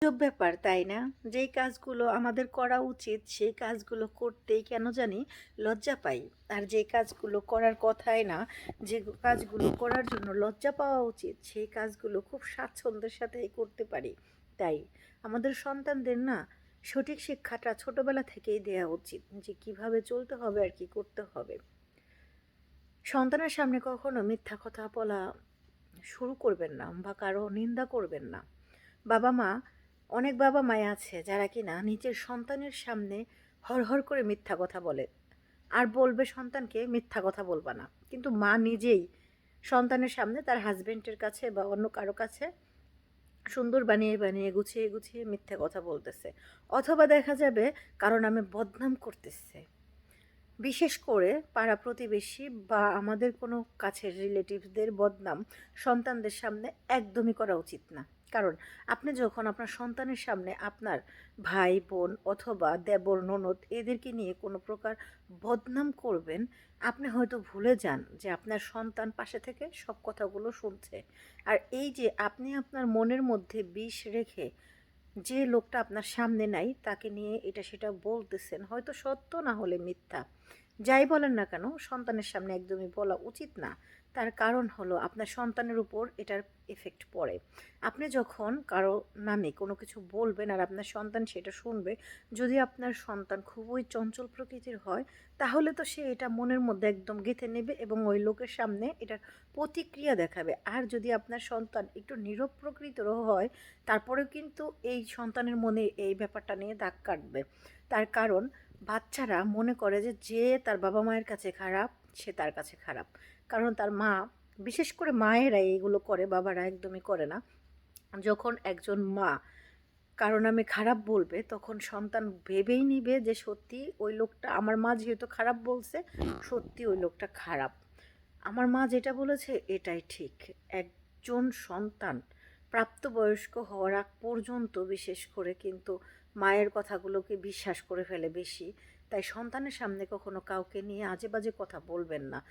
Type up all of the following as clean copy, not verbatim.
আজব ব্যাপার, তাই না? যেই কাজগুলো আমাদের করা উচিত সেই কাজগুলো করতেই কেন জানি লজ্জা পাই। আর যে কাজগুলো করার কথাই না, যে কাজগুলো করার জন্য লজ্জা পাওয়া উচিত সেই কাজগুলো খুব স্বাচ্ছন্দ্যের সাথেই করতে পারি। তাই আমাদের সন্তানদের না সঠিক শিক্ষাটা ছোটবেলা থেকেই দেয়া উচিত, যে কিভাবে চলতে হবে আর কি করতে হবে। সন্তানের সামনে কখনো মিথ্যা কথা বলা শুরু করবেন না বা কারো নিন্দা করবেন না। বাবা মা অনেক বাবা মাই আছে যারা কিনা নিজের সন্তানের সামনে হরহর করে মিথ্যা কথা বলে আর বলবে সন্তানকে মিথ্যা কথা বলবা না, কিন্তু মা নিজেই সন্তানের সামনে তার হাজবেন্ডের কাছে বা অন্য কারো কাছে সুন্দর বানিয়ে বানিয়ে গুছিয়ে গুছিয়ে মিথ্যা কথা বলতেছে, অথবা দেখা যাবে কারো নামে বদনাম করতেছে। বিশেষ করে পাড়া প্রতিবেশী বা আমাদের কোনো কাছের রিলেটিভসদের বদনাম সন্তানদের সামনে একদমই করা উচিত না। কারণ আপনি যখন আপনার সন্তানের সামনে আপনার ভাই বোন অথবা দেবর ননদ এদেরকে নিয়ে কোনো প্রকার বদনাম করবেন, আপনি হয়তো ভুলে যান যে আপনার সন্তান পাশে থেকে সব কথাগুলো শুনছে। আর এই যে আপনি আপনার মনের মধ্যে বিষ রেখে যে লোকটা আপনার সামনে নাই তাকে নিয়ে এটা সেটা বলতেছেন, হয়তো সত্য না হলে মিথ্যা, যাই বলেন না কেন সন্তানের সামনে একদমই বলা উচিত না। তার কারণ হলো আপনার সন্তানের উপর এটার এফেক্ট পড়ে। আপনি যখন কারো নামে কোনো কিছু বলবেন আর আপনার সন্তান সেটা শুনবে, যদি আপনার সন্তান খুবই চঞ্চল প্রকৃতির হয় তাহলে তো সে এটা মনের মধ্যে একদম গেঁথে নেবে এবং ওই লোকের সামনে এটার প্রতিক্রিয়া দেখাবে। আর যদি আপনার সন্তান একটু নীরব প্রকৃতিরও হয়, তারপরেও কিন্তু এই সন্তানের মনে এই ব্যাপারটা নিয়ে দাগ কাটবে। তার কারণ বাচ্চারা মনে করে যে যে তার বাবা মায়ের কাছে খারাপ সে তার কাছে খারাপ। কারণ তার মা, বিশেষ করে মায়েরা এইগুলো করে, বাবারা একদমই করে না। যখন একজন মা কারো নামে খারাপ বলবে তখন সন্তান ভেবেই নিবে যে সত্যি ওই লোকটা, আমার মা যেহেতু খারাপ বলছে সত্যি ওই লোকটা খারাপ, আমার মা যেটা বলেছে এটাই ঠিক। একজন সন্তান প্রাপ্তবয়স্ক হওয়ার আগ পর্যন্ত বিশেষ করে কিন্তু মায়ের কথাগুলোকে বিশ্বাস করে ফেলে বেশি। তাই সন্তানের সামনে কখনো কাউকে নিয়ে আজে বাজে কথা বলবেন না।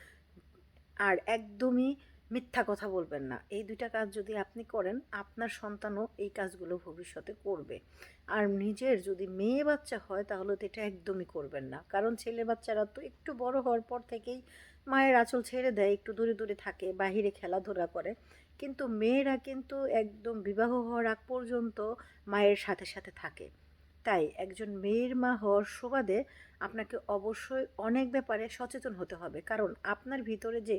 আর একদমই মিথ্যা কথা বলবেন না। এই ২ টা কাজ যদি আপনি করেন, আপনার সন্তানও এই কাজগুলো ভবিষ্যতে করবে। আর নিজের যদি মেয়ে বাচ্চা হয় তাহলে তো এটা একদমই করবেন না। কারণ ছেলে বাচ্চারা তো একটু বড় হওয়ার পর থেকেই মায়ের আঁচল ছেড়ে দেয়, একটু দূরে দূরে থাকে, বাহিরে খেলাধুলা করে। কিন্তু মেয়েরা কিন্তু একদম বিবাহ হওয়ার আগ পর্যন্ত মায়ের সাথে সাথে থাকে। তাই একজন মেয়ের মা হওয়ার সুবাদে আপনাকে অবশ্যই অনেক ব্যাপারে সচেতন হতে হবে। কারণ আপনার ভিতরে যে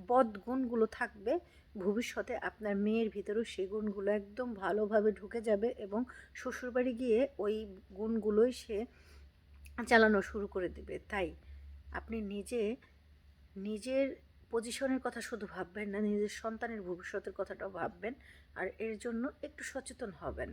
বদগুণগুলো থাকবে, ভবিষ্যতে আপনার মেয়ের ভিতরেও সেই গুণগুলো একদম ভালোভাবে ঢুকে যাবে এবং শ্বশুরবাড়ি গিয়ে ওই গুণগুলোই সে চালানো শুরু করে দেবে। তাই আপনি নিজে নিজের পজিশনের কথা শুধু ভাববেন না, নিজের সন্তানের ভবিষ্যতের কথাটাও ভাববেন। আর এর জন্য একটু সচেতন হবেন।